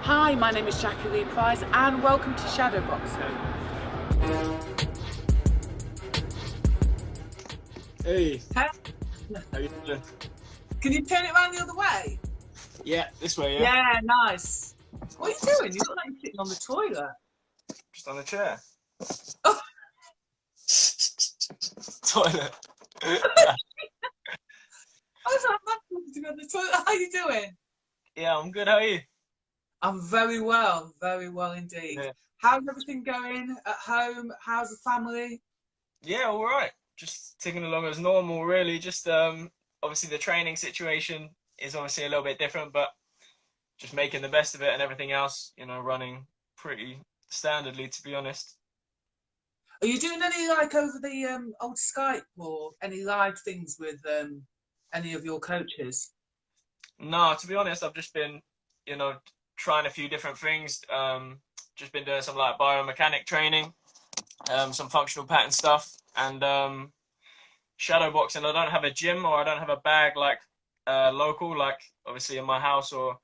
Hi, my name is Jackie Lee Price and welcome to Shadow Boxing. Hey, Hey, how you doing? can you turn it around the other way? Yeah, this way, yeah. Yeah, nice. What are you doing? You look like you're sitting on the toilet. Just on a chair. Oh. Toilet. I was like, "Man, to be on the toilet." How are you doing? Yeah, I'm good. How are you? I'm very well indeed. Yeah, How's everything going at home? How's the family? yeah, all right. Just ticking along as normal, really. Just obviously the training situation is obviously a little bit different, but just making the best of it and everything else, running pretty standardly, to be honest. Are you doing any like over the old Skype or any live things with any of your coaches? No, to be honest, I've just been, trying a few different things. Just been doing some like biomechanic training, some functional pattern stuff, and shadow boxing. I don't have a gym or I don't have a bag like local, like obviously in my house, or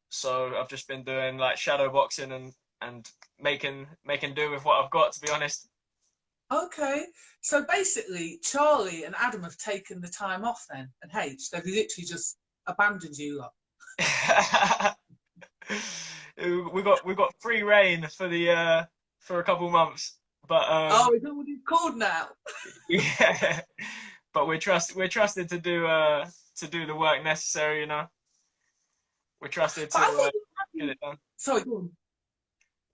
so I've just been doing like shadow boxing and making do with what I've got, to be honest. Okay, so basically, Charlie and Adam have taken the time off then, and H, they've literally just abandoned you lot. we got free reign for the for a couple months, but Oh, is that what it's called now? yeah, but we're trusted to do the work necessary, We're trusted But I to think get it done. sorry, go on.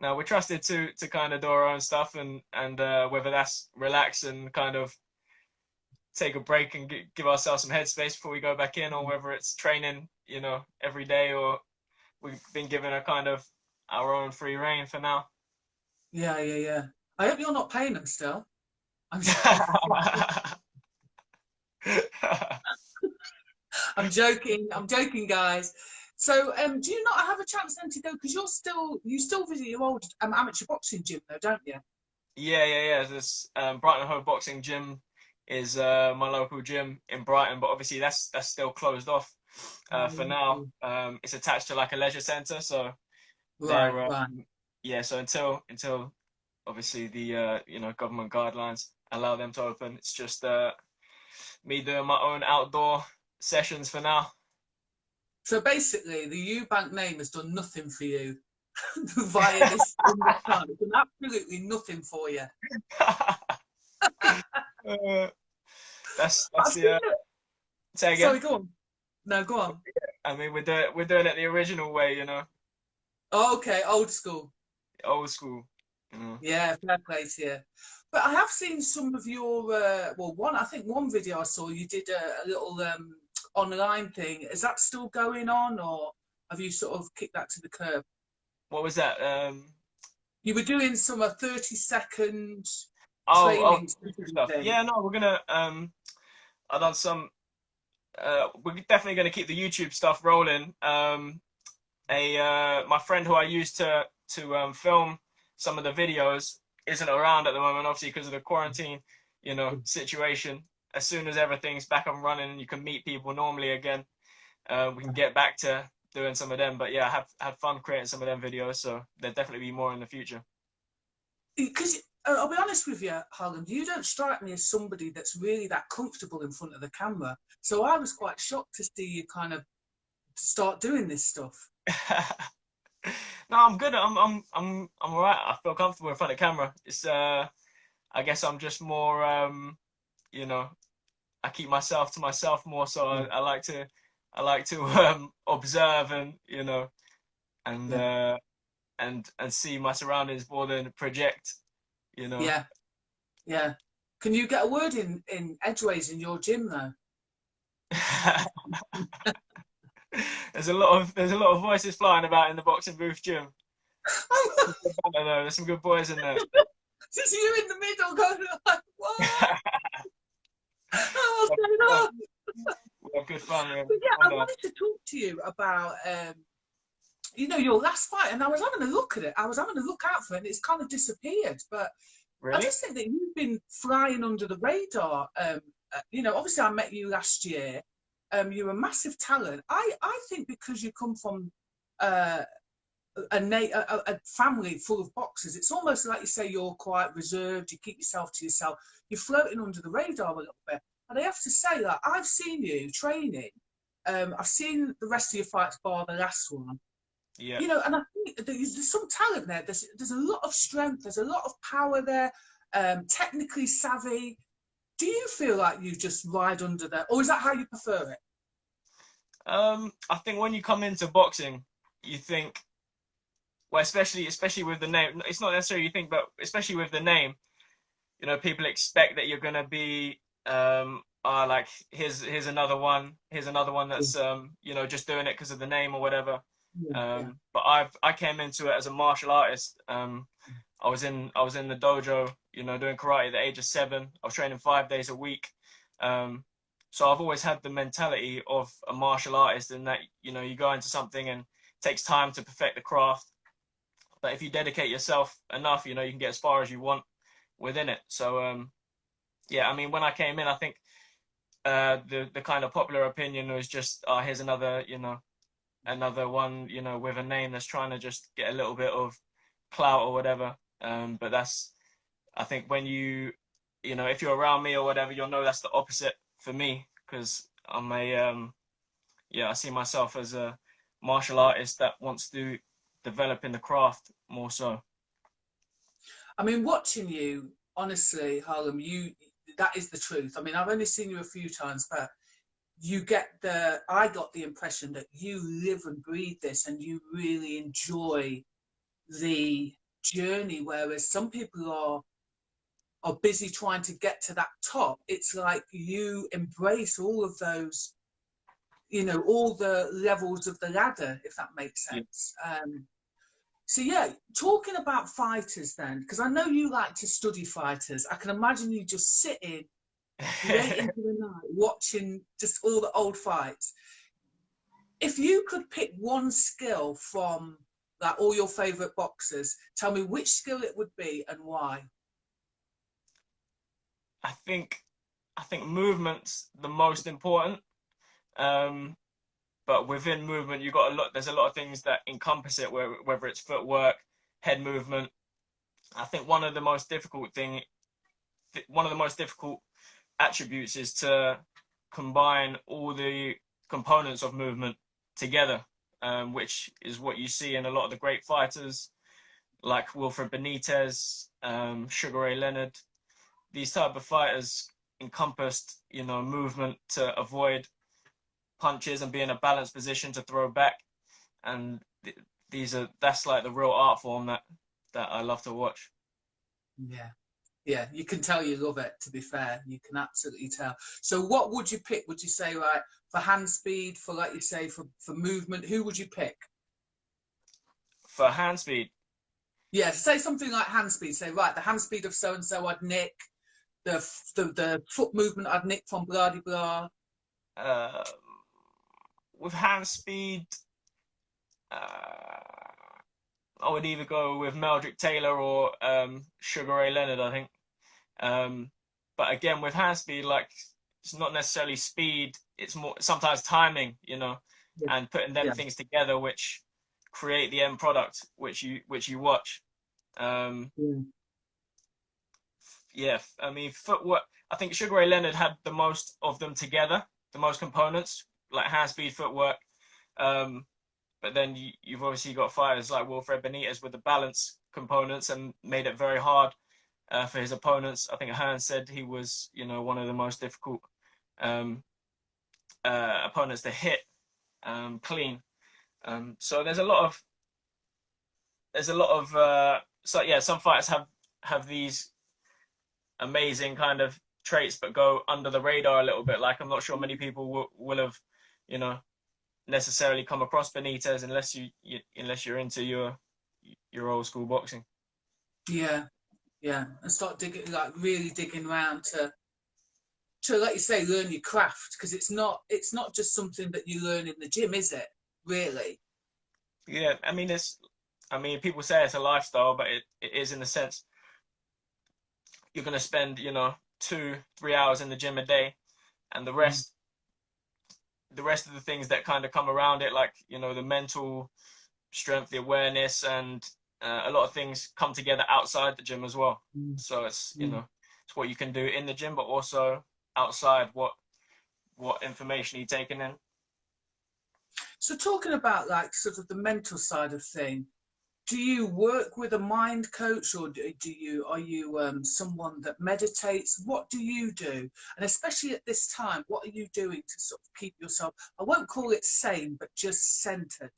No, we're trusted to kind of do our own stuff, and whether that's relax and kind of take a break and give ourselves some headspace before we go back in, or whether it's training, every day, or we've been given a kind of our own free reign for now. Yeah. I hope you're not paying them still. I'm I'm joking, guys. So, do you not have a chance then to go? Because you still visit your old amateur boxing gym, though, don't you? Yeah. This Brighton Hove Boxing Gym is my local gym in Brighton, but obviously that's still closed off for now. It's attached to like a leisure centre, so Right, they're right. yeah. So until obviously the government guidelines allow them to open, it's just me doing my own outdoor sessions for now. So basically, the Eubank name has done nothing for you via this in this time. It's done absolutely nothing for you. That's I've seen it. say again. Sorry, go on. No, go on. I mean, we're doing it the original way, Oh, okay, old school. old school. Yeah, fair play to you. But I have seen some of your I think one video I saw you did a little online thing. Is that still going on, or have you sort of kicked that to the curb? What was that? You were doing some 30-second Oh, training stuff. thing. Yeah, no, we're gonna I've done some. We're definitely gonna keep the YouTube stuff rolling. My friend who I used to film some of the videos isn't around at the moment, obviously because of the quarantine, situation. As soon as everything's back and running and you can meet people normally again, we can get back to doing some of them. But yeah, I have had fun creating some of them videos, so there'll definitely be more in the future. Because I'll be honest with you, Harlem, you don't strike me as somebody that's really that comfortable in front of the camera. So I was quite shocked to see you kind of start doing this stuff. No, I'm good. I'm all right. I feel comfortable in front of the camera. It's I guess I'm just more I keep myself to myself more, so I like to observe and and see my surroundings more than project. Yeah. Can you get a word in edgeways in your gym though? There's a lot of voices flying about in the boxing booth gym. There's some good boys in there. Just you in the middle going like, what? What's going on? We have good fun. But yeah, I wanted to talk to you about your last fight, and I was having a look at it. I was having a look out for it, and it's kind of disappeared. But really? I just think that you've been flying under the radar. Obviously I met you last year. You're a massive talent. I think because you come from a family full of boxers, it's almost like you say you're quite reserved, you keep yourself to yourself, you're floating under the radar a little bit. And I have to say that I've seen you training. I've seen the rest of your fights bar the last one. Yeah. You know, and I think there's some talent there. There's a lot of strength. There's a lot of power there. Technically savvy. Do you feel like you just ride under that, or is that how you prefer it? I think when you come into boxing, you think, well, especially with the name. It's not necessarily you think, but especially with the name, you know, people expect that you're gonna be like here's another one. Here's another one that's you know, just doing it because of the name or whatever. But I came into it as a martial artist. I was in the dojo, you know, doing karate at the age of 7. I was training 5 days a week. So I've always had the mentality of a martial artist, in that, you know, you go into something and it takes time to perfect the craft. But if you dedicate yourself enough, you know, you can get as far as you want within it. So yeah, I mean, when I came in, I think the kind of popular opinion was just, here's another, you know, another one, you know, with a name that's trying to just get a little bit of clout or whatever. But that's, I think when you know, if you're around me or whatever, you'll know that's the opposite for me, because I'm I see myself as a martial artist that wants to develop in the craft more so. I mean, watching you, honestly, Harlem, that is the truth. I mean, I've only seen you a few times, but I got the impression that you live and breathe this, and you really enjoy the journey, whereas some people are busy trying to get to that top. It's like you embrace all of those, you know, all the levels of the ladder, if that makes sense. So yeah, talking about fighters then, because I know you like to study fighters. I can imagine you just sitting late into the night watching just all the old fights. If you could pick one skill from like all your favorite boxers, tell me which skill it would be and why. I think movement's the most important. But within movement, there's a lot of things that encompass it, whether it's footwork, head movement. I think one of the most difficult attributes is to combine all the components of movement together, which is what you see in a lot of the great fighters like Wilfred Benitez, Sugar Ray Leonard. These type of fighters encompassed, you know, movement to avoid punches and be in a balanced position to throw back. And that's like the real art form that I love to watch. Yeah, you can tell you love it, to be fair. You can absolutely tell. So what would you pick? Would you say, right, for hand speed, for, like you say, for movement, who would you pick? For hand speed? Yeah, say something like hand speed. Say, right, the hand speed of so-and-so I'd nick. The foot movement I'd nick from blah de blah. With hand speed, I would either go with Meldrick Taylor or Sugar Ray Leonard, I think. But again, with hand speed, like, it's not necessarily speed, it's more sometimes timing, you know, and putting them things together which create the end product which you watch. Yeah, I mean, footwork, I think Sugar Ray Leonard had the most of them together, the most components, like hand speed, footwork. But then you've obviously got fighters like Wilfred Benitez with the balance components and made it very hard for his opponents. I think Hearn said he was, you know, one of the most difficult opponents to hit clean. So there's a lot of so yeah, some fighters have these amazing kind of traits but go under the radar a little bit. Like, I'm not sure many people will have, you know, necessarily come across Benitez unless you're into your old school boxing. Yeah, and start digging, like really digging around to like you say, learn your craft, because it's not just something that you learn in the gym, is it? Really? Yeah, I mean, people say it's a lifestyle, but it is, in the sense you're going to spend, you know, 2-3 hours in the gym a day, and the rest of the things that kind of come around it, like, you know, the mental strength, the awareness, and a lot of things come together outside the gym as well. So it's, you know, it's what you can do in the gym, but also outside, what information are you taking in. So talking about like sort of the mental side of thing, do you work with a mind coach, or are you someone that meditates? What do you do? And especially at this time, what are you doing to sort of keep yourself, I won't call it sane, but just centered?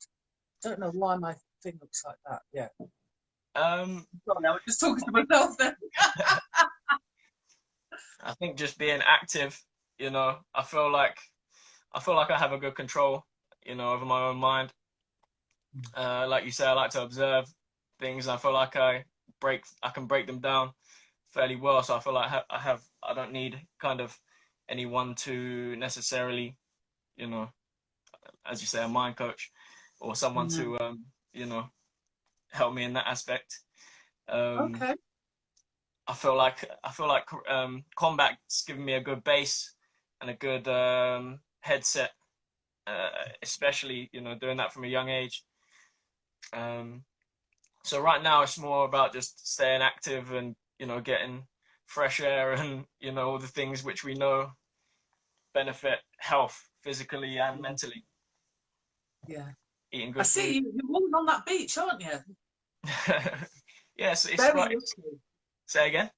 Don't know why my thing looks like that. Yeah. Sorry, I was just talking to myself then. I think just being active, you know, I feel like I have a good control, you know, over my own mind. Like you say, I like to observe things. I feel like I can break them down fairly well. So I feel like I don't need kind of anyone to necessarily, you know, as you say, a mind coach or someone to, you know, help me in that aspect. Okay. I feel like combat's given me a good base and a good headset, especially, you know, doing that from a young age. So right now it's more about just staying active and, you know, getting fresh air and, you know, all the things which we know benefit health physically and mentally. Yeah. Eating good I see food. you're walking on that beach, aren't you? Yes, it's Very right. lucky. Say again?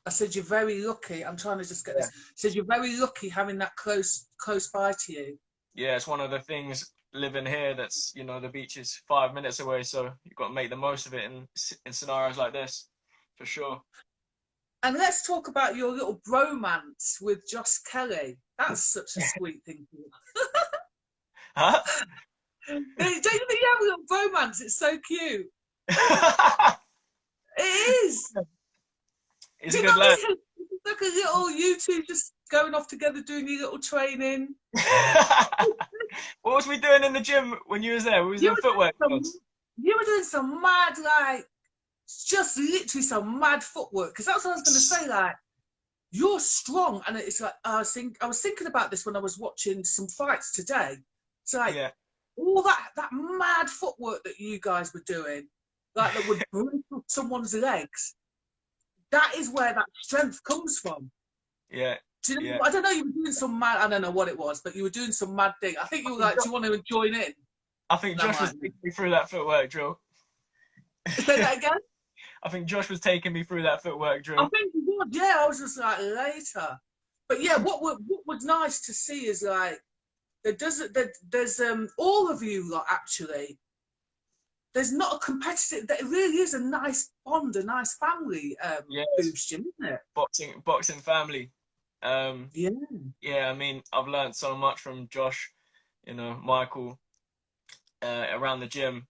I said you're very lucky. I'm trying to just get this. I said you're very lucky having that close by to you. Yeah, it's one of the things living here that's, you know, the beach is 5 minutes away, so you've got to make the most of it in scenarios like this, for sure. And let's talk about your little bromance with Josh Kelly. That's such a sweet thing to do. Huh? Don't you think you have a little bromance? It's so cute. It is. He's a good lad. It's like a little you two just going off together doing your little training. What was we doing in the gym when you was there? We was doing footwork. You were doing some mad, like, just literally some mad footwork. Because that's what I was going to say, like, you're strong. And it's like, I was thinking about this when I was watching some fights today. It's like, all that mad footwork that you guys were doing, like that would break someone's legs, that is where that strength comes from. Yeah. Do you know, I don't know, you were doing some mad, I don't know what it was, but you were doing some mad thing. I think you were like, do you want to join in? I think Josh was taking me through that footwork drill. Say that again? I think Josh was taking me through that footwork drill. I think he would, yeah. I was just like, later. But yeah, what was nice to see is like, there's all of you lot actually, there's not a competitive, it really is a nice bond, a nice family boost, isn't it? Boxing family. Yeah, I mean, I've learned so much from Josh, you know, Michael, around the gym,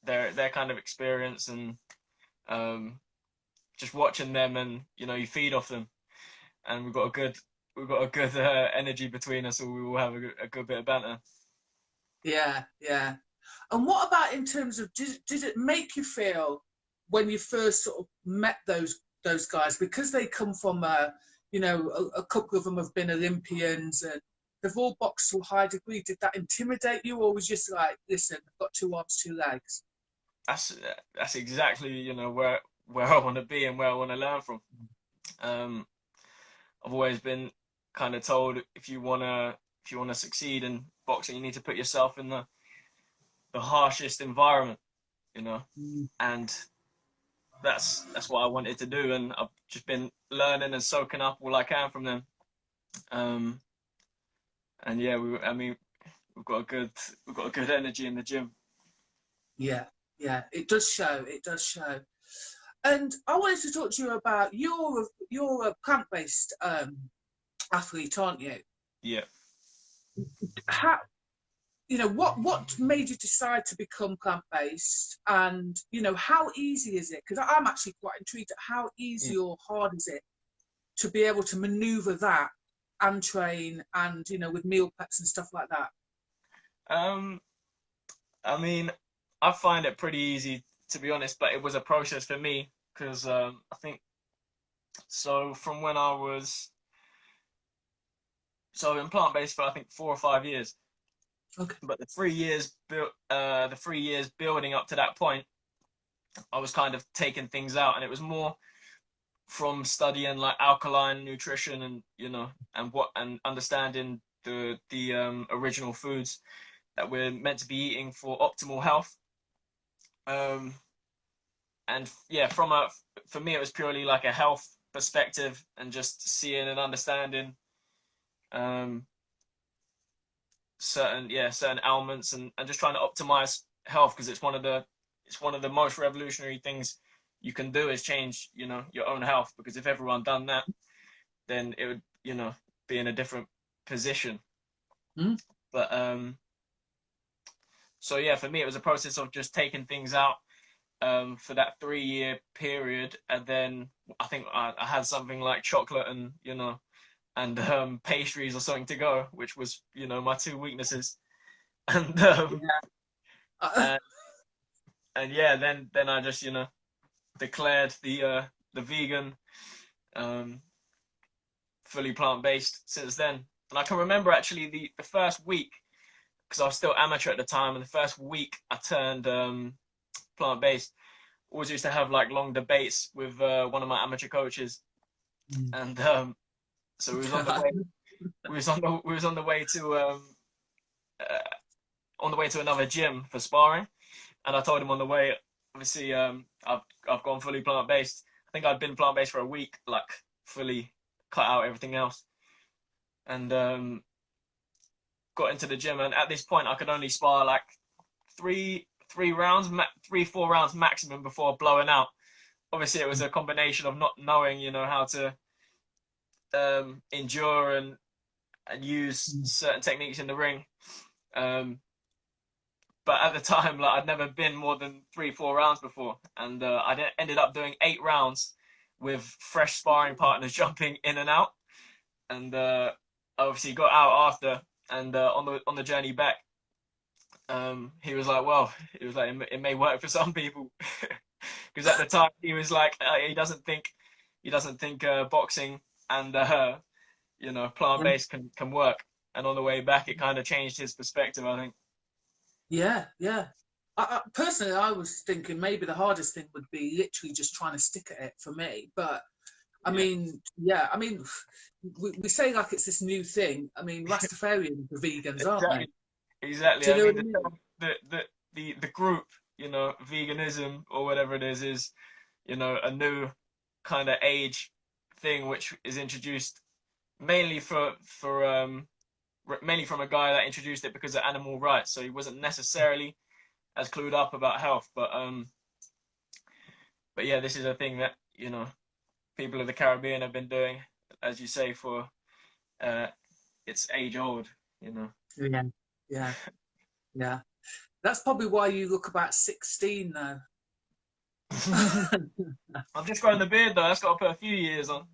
their kind of experience, and just watching them, and you know, you feed off them, and we've got a good energy between us, so we will have a good bit of banter. Yeah. And what about in terms of, did it make you feel when you first sort of met those guys, because they come from you know, a couple of them have been Olympians and they've all boxed to a high degree. Did that intimidate you, or was just like, listen, I've got 2 arms, 2 legs? That's exactly, you know, where I want to be and where I want to learn from. I've always been kind of told, if you wanna succeed in boxing, you need to put yourself in the harshest environment, you know, and that's what I wanted to do, and I've just been learning and soaking up all I can from them. And yeah, we've got a good energy in the gym. Yeah, it does show. And I wanted to talk to you about you're a plant-based athlete, aren't you? Yeah. How, you know, what made you decide to become plant-based, and you know, how easy is it? Because I'm actually quite intrigued at how easy or hard is it to be able to maneuver that and train, and you know, with meal preps and stuff like that. I mean, I find it pretty easy, to be honest, but it was a process for me, because I think, so from when I was, so in plant-based for I think 4 or 5 years, Okay. But the 3 years building up to that point, I was kind of taking things out, and it was more from studying like alkaline nutrition and and understanding the original foods that we're meant to be eating for optimal health. And yeah, for me it was purely like a health perspective, and just seeing and understanding certain ailments, and just trying to optimize health, because it's one of the most revolutionary things you can do, is change your own health, because if everyone done that, then it would be in a different position. But so yeah, for me it was a process of just taking things out for that 3-year period, and then I think I had something like chocolate and pastries or something to go, which was my two weaknesses. And and yeah, then I just declared the vegan, fully plant-based since then. And I can remember actually the first week, because I was still amateur at the time, and the first week I turned plant-based, always used to have like long debates with one of my amateur coaches. And so we was on the way we was on the way to another gym for sparring, and I told him on the way, obviously I've gone fully plant-based. I think I'd been plant-based for a week, like fully cut out everything else, and got into the gym, and at this point I could only spar like 4 rounds maximum before blowing out. Obviously it was a combination of not knowing how to endure and use certain techniques in the ring, but at the time, like, I'd never been more than 3-4 rounds before, and I ended up doing 8 rounds with fresh sparring partners jumping in and out, and I obviously got out after, and on the journey back, he was like, well, it may work for some people, because at the time he was like, he doesn't think boxing and plant-based can work. And on the way back, it kind of changed his perspective, I think. Yeah. I personally, I was thinking maybe the hardest thing would be literally just trying to stick at it for me. But I mean, we say like it's this new thing. I mean, Rastafarians are vegans, aren't they? Exactly. Do you know what I mean? The group, veganism or whatever it is a new kind of age thing, which is introduced mainly mainly from a guy that introduced it because of animal rights. So he wasn't necessarily as clued up about health, but yeah, this is a thing that people of the Caribbean have been doing, as you say, for it's age old. Yeah. That's probably why you look about 16 though. I've just grown the beard though. That's got to put a few years on.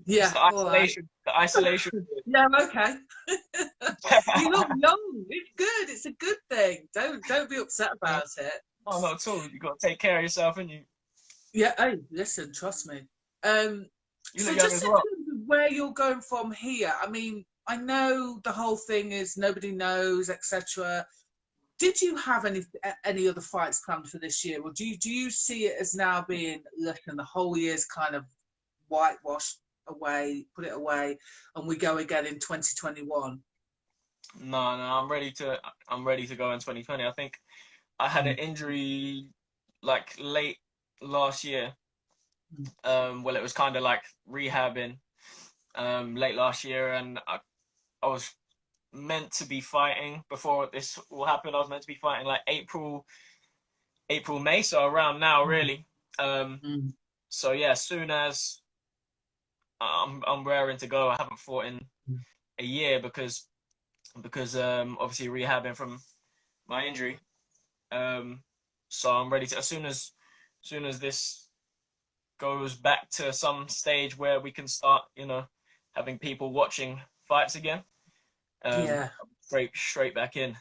Yeah, the isolation. Right. The isolation. Yeah, okay. You look young. It's good. It's a good thing. Don't be upset about it. Oh, not at all. You've got to take care of yourself, and you. Yeah. Hey, listen. Trust me. You so look just young as well. in terms of where you're going from here, I mean, I know the whole thing is nobody knows, etc. Did you have any other fights planned for this year, or do you see it as now being, listen, the whole year's kind of whitewashed away, put it away, and we go again in 2021? No, I'm ready to go in 2020. I think I had an injury like late last year. Well, it was kind of like rehabbing late last year, and I was meant to be fighting before this all happened. I was meant to be fighting like April, May, so around now really. So yeah, as soon as I'm raring to go. I haven't fought in a year because obviously rehabbing from my injury. So I'm ready to, as soon as this goes back to some stage where we can start, having people watching fights again. Straight back in.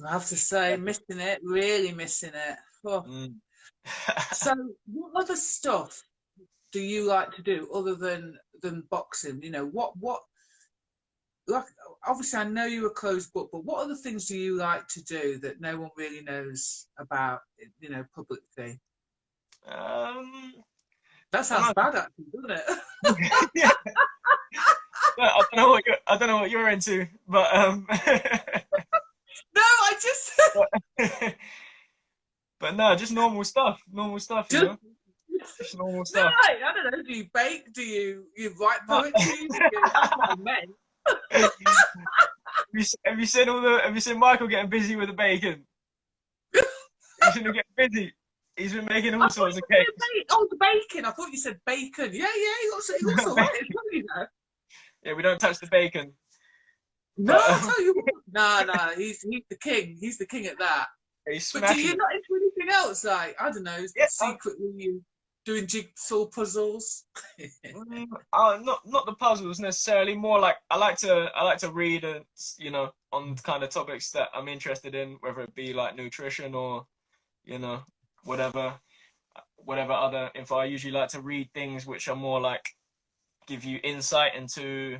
I have to say, missing it, really missing it. Oh. So what other stuff do you like to do other than boxing? What like, obviously I know you're a closed book, but what other things do you like to do that no one really knows about, you know, publicly? That sounds bad, actually, doesn't it? Yeah. I don't know what you're into, but No, I just but no, just normal stuff, you know, just normal no, stuff. I don't know. Do you bake? Do you write poetry? That's what I meant. Have you seen Michael getting busy with the bacon? He's gonna get busy. He's been making all sorts of cakes. Oh, the bacon. I thought you said bacon. Yeah, he looks all right. You know. Yeah, we don't touch the bacon. No, I tell you what. No, he's the king. He's the king at that. But do you not into anything else? Like, I don't know, secretly you doing jigsaw puzzles? Not the puzzles necessarily. More like I like to read, and you know, on kind of topics that I'm interested in, whether it be like nutrition or, you know, whatever other info. I usually like to read things which are more like give you insight into,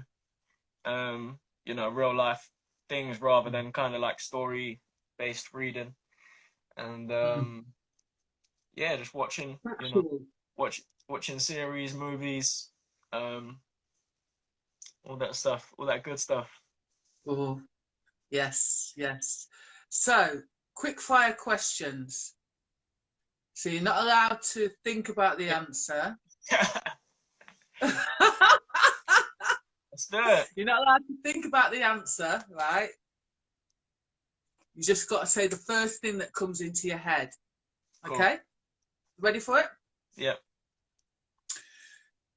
you know, real life things rather than kind of like story based reading. And yeah, just watching, you know, watching series, movies, all that stuff, all that good stuff. Oh, yes. So, quick fire questions. So you're not allowed to think about the answer. Let's do it. You're not allowed to think about the answer, right? You just got to say the first thing that comes into your head. Okay? Cool. Ready for it? Yep.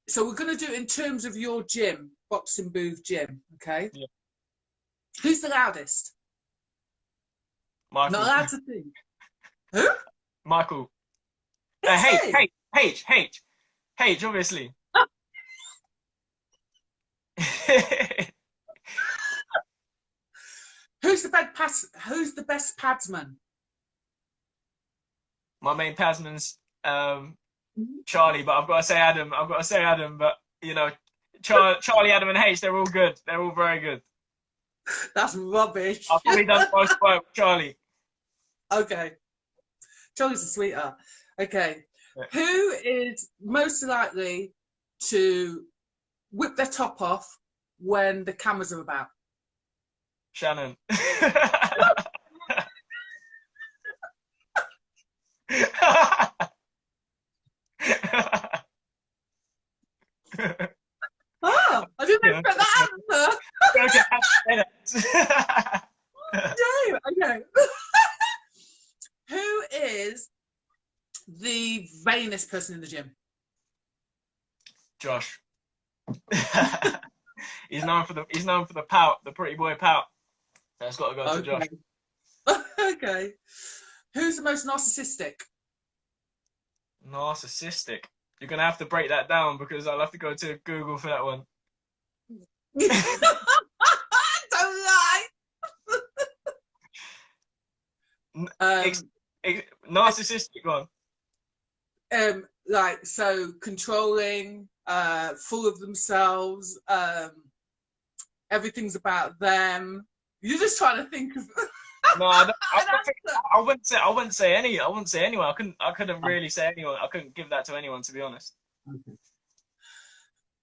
So we're going to do it in terms of your gym, Boxing Booth Gym, okay? Yep. Who's the loudest? Michael. Not allowed to think. Who? Michael. H, obviously. Who's the best padsman? My main padsman's Charlie, but I've got to say Adam. But you know, Charlie, Adam, and H, they're all good. They're all very good. That's rubbish. I've probably done most work with Charlie. Okay. Charlie's a sweetheart. Okay. Yeah. Who is most likely to whip their top off when the cameras are about? Shannon. Oh, I didn't expect that answer. No, okay. Who is the vainest person in the gym? Josh. He's known for the pout, the pretty boy pout. That's got to go to Josh. Okay. Who's the most narcissistic? Narcissistic. You're gonna have to break that down because I'll have to go to Google for that one. Don't lie. Narcissistic one. Like, so controlling, full of themselves, everything's about them. You're just trying to think of. No, I wouldn't say anyone. I couldn't really say anyone. I couldn't give that to anyone, to be honest. Okay.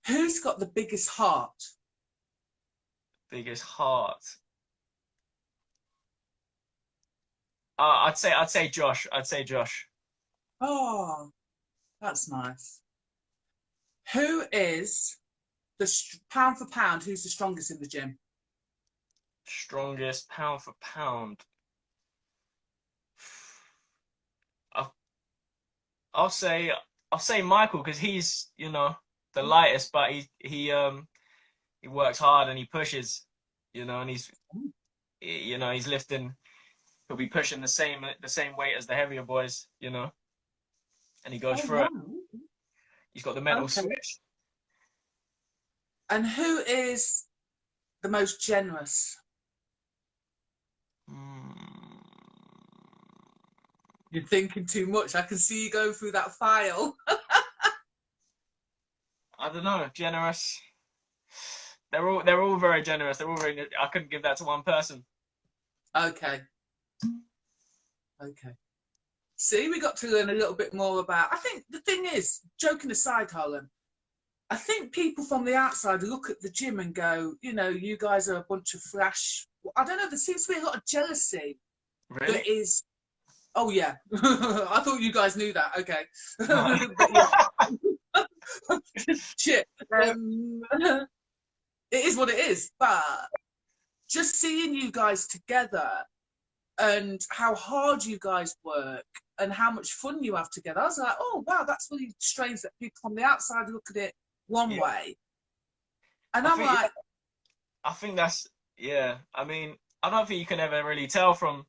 Who's got the biggest heart? Biggest heart. I'd say Josh. Oh, that's nice. Who is pound for pound? Who's the strongest in the gym? Strongest pound for pound. I'll say Michael because he's, you know, the lightest, but he works hard and he pushes, you know, and he's lifting. He'll be pushing the same weight as the heavier boys, you know, and he goes through it. He's got the mental switch. And who is the most generous? You're thinking too much. I can see you going through that file. I don't know. Generous. they're all very generous. They're all very. I couldn't give that to one person. Okay. Okay. See, we got to learn a little bit more about. I think the thing is, joking aside, Harlem, I think people from the outside look at the gym and go, you know, you guys are a bunch of flash. I don't know. There seems to be a lot of jealousy. Really? That is. Oh yeah, I thought you guys knew that. Okay, No. but yeah, shit. It is what it is. But just seeing you guys together and how hard you guys work and how much fun you have together, I was like, oh wow, that's really strange that people from the outside look at it one way, and I'm like, I think that's, yeah. I mean, I don't think you can ever really tell from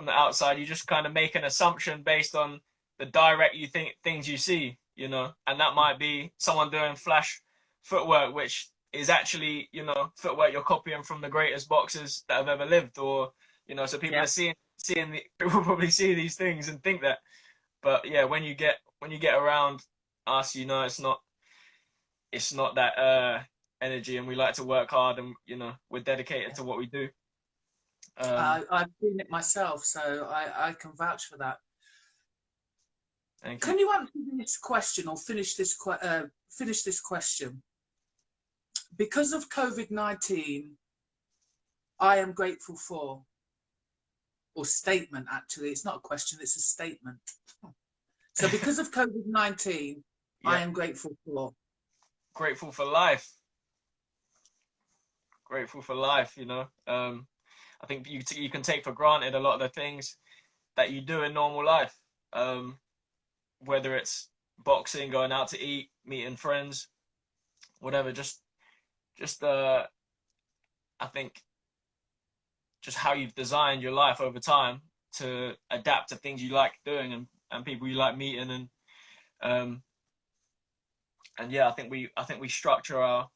the outside. You just kind of make an assumption based on the direct things you see, you know, and that might be someone doing flash footwork, which is actually, you know, footwork you're copying from the greatest boxers that have ever lived, or, you know, so people are seeing people probably see these things and think that, but yeah, when you get around us, you know, it's not that energy, and we like to work hard, and, you know, we're dedicated to what we do. I've seen it myself, so I can vouch for that. Thank you. Can you answer this question or finish this question? Because of COVID-19, I am grateful for, or statement actually, it's not a question, it's a statement. So because of COVID-19, yeah. I am grateful for. Grateful for life. Grateful for life, you know. I think you can take for granted a lot of the things that you do in normal life, whether it's boxing, going out to eat, meeting friends, whatever. Just I think just how you've designed your life over time to adapt to things you like doing and people you like meeting, and yeah, I think we structure our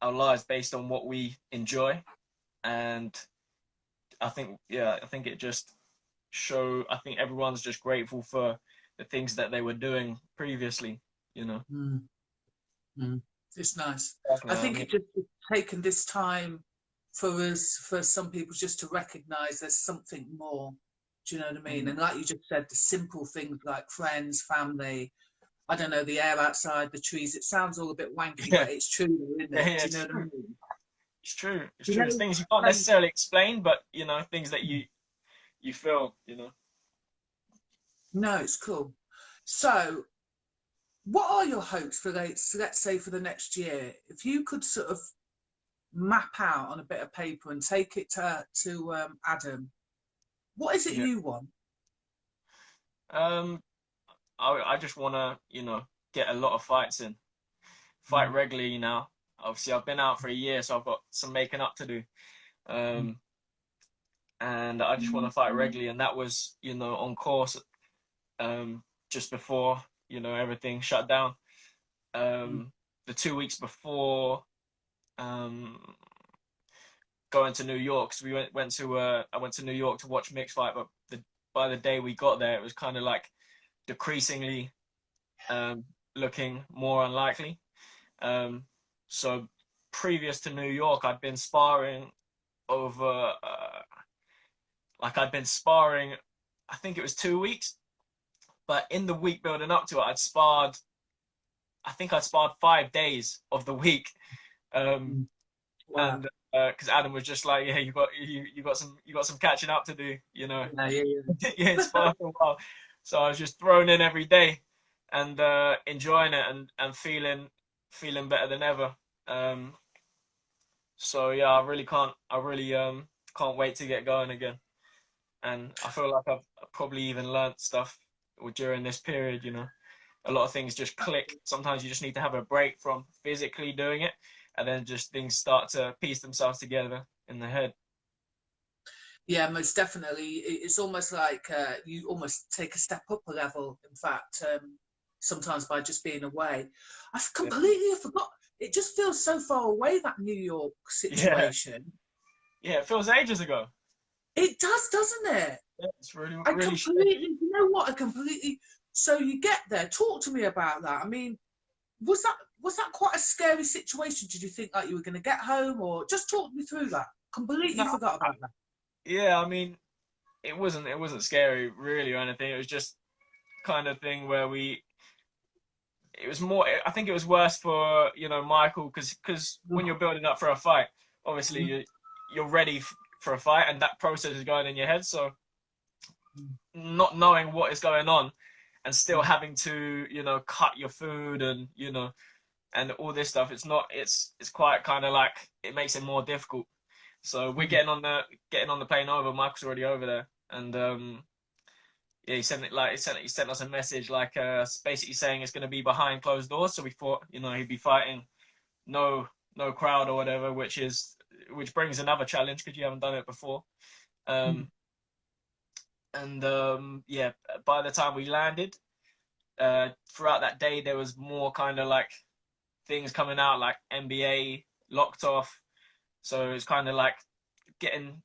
lives based on what we enjoy. And I think it just I think everyone's just grateful for the things that they were doing previously, you know. It's nice. Definitely. I think it just taken this time for some people just to recognize there's something more. Do you know what I mean? And like you just said, the simple things like friends, family, I don't know, the air outside, the trees. It sounds all a bit wanky, but it's true, isn't it? Do you know what I mean? It's true. It's true. It's things you can't necessarily explain, but, you know, things that you feel, you know. No, it's cool. So, what are your hopes for, let's say, for the next year? If you could sort of map out on a bit of paper and take it to Adam, what is it you want? I just want to, you know, get a lot of fights in, fight regularly now. Obviously, I've been out for a year, so I've got some making up to do. And I just want to fight regularly. And that was, you know, on course just before, you know, everything shut down. The 2 weeks before going to New York, because I went to New York to watch mixed fight, but by the day we got there, it was kind of like decreasingly looking more unlikely. So previous to New York, I'd been sparring over, I think it was 2 weeks, but in the week building up to it, I think I'd sparred 5 days of the week. Wow. And because Adam was just like, yeah, you got some catching up to do, you know. Yeah, sparred for a while. So I was just thrown in every day and enjoying it and feeling better than ever. So yeah, I really can't wait to get going again. And I feel like I've probably even learnt stuff during this period, you know. A lot of things just click. Sometimes you just need to have a break from physically doing it, and then just things start to piece themselves together in the head. Yeah, most definitely. It's almost like you almost take a step up a level, in fact, sometimes by just being away. I've completely forgot. It just feels so far away, that New York situation. Yeah, it feels ages ago. It does, doesn't it? Yeah, it's really you know what? So you get there. Talk to me about that. I mean, was was that quite a scary situation? Did you think like you were going to get home, or just talk me through that? Completely forgot about that. Yeah, I mean, it wasn't scary really or anything. It was just kind of thing where it was more, I think it was worse for, you know, Michael, because when you're building up for a fight, obviously you're ready for a fight, and that process is going in your head. So not knowing what is going on and still having to, you know, cut your food and, you know, and all this stuff, it's quite kind of like, it makes it more difficult. So we're getting on the plane over. Michael's already over there, and yeah, he sent us a message like basically saying it's going to be behind closed doors. So we thought, you know, he'd be fighting no crowd or whatever, which brings another challenge because you haven't done it before. And yeah, by the time we landed, throughout that day there was more kind of like things coming out, like NBA locked off. So it's kind of like getting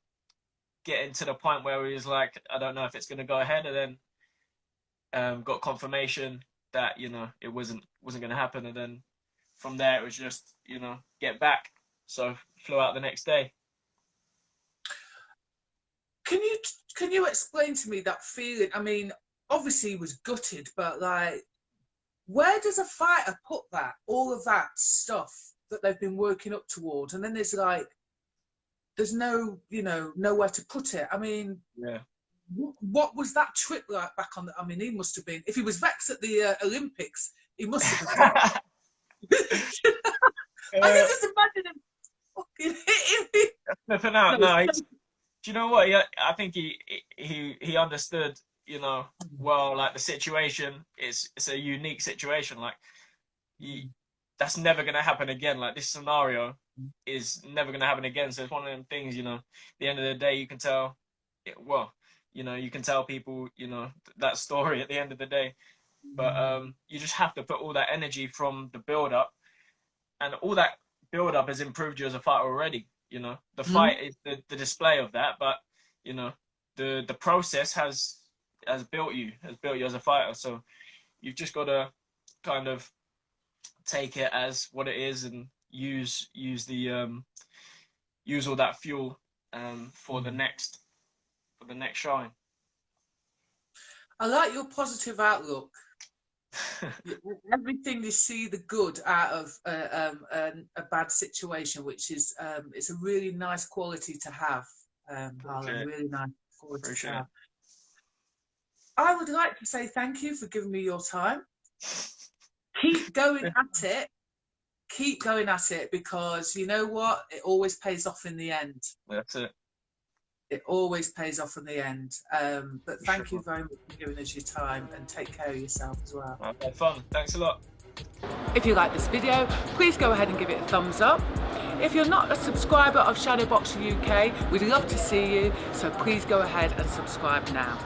to the point where he was like, I don't know if it's going to go ahead, and then got confirmation that, you know, it wasn't going to happen, and then from there it was just, you know, get back. So flew out the next day. Can you explain to me that feeling? I mean, obviously he was gutted, but like, where does a fighter put that, all of that stuff that they've been working up towards, and then there's like, there's no, you know, nowhere to put it. I mean, yeah. What was that trip like back on? I mean, he must have been, if he was vexed at the Olympics, he must have been. I can just imagine him fucking hitting me. Nothing out. No, do you know what? I think he understood, you know, well, like the situation it's a unique situation. Like, that's never going to happen again. Like, this scenario is never going to happen again. So it's one of them things, you know, at the end of the day, you can tell, well, you know, you can tell people, you know, that story at the end of the day. But you just have to put all that energy from the build-up, and all that build-up has improved you as a fighter already. You know, the fight is the display of that, but, you know, the process has built you as a fighter. So you've just got to kind of take it as what it is and use all that fuel for the next shine. I like your positive outlook. Everything you see the good out of a bad situation, which is it's a really nice quality to have. Harlem, really nice quality to have. I would like to say thank you for giving me your time. Keep going at it. Keep going at it, because you know what? It always pays off in the end. That's it. It always pays off in the end. But thank you very much for giving us your time, and take care of yourself as well. Have fun. Thanks a lot. If you like this video, please go ahead and give it a thumbs up. If you're not a subscriber of Shadowboxer UK, we'd love to see you, so please go ahead and subscribe now.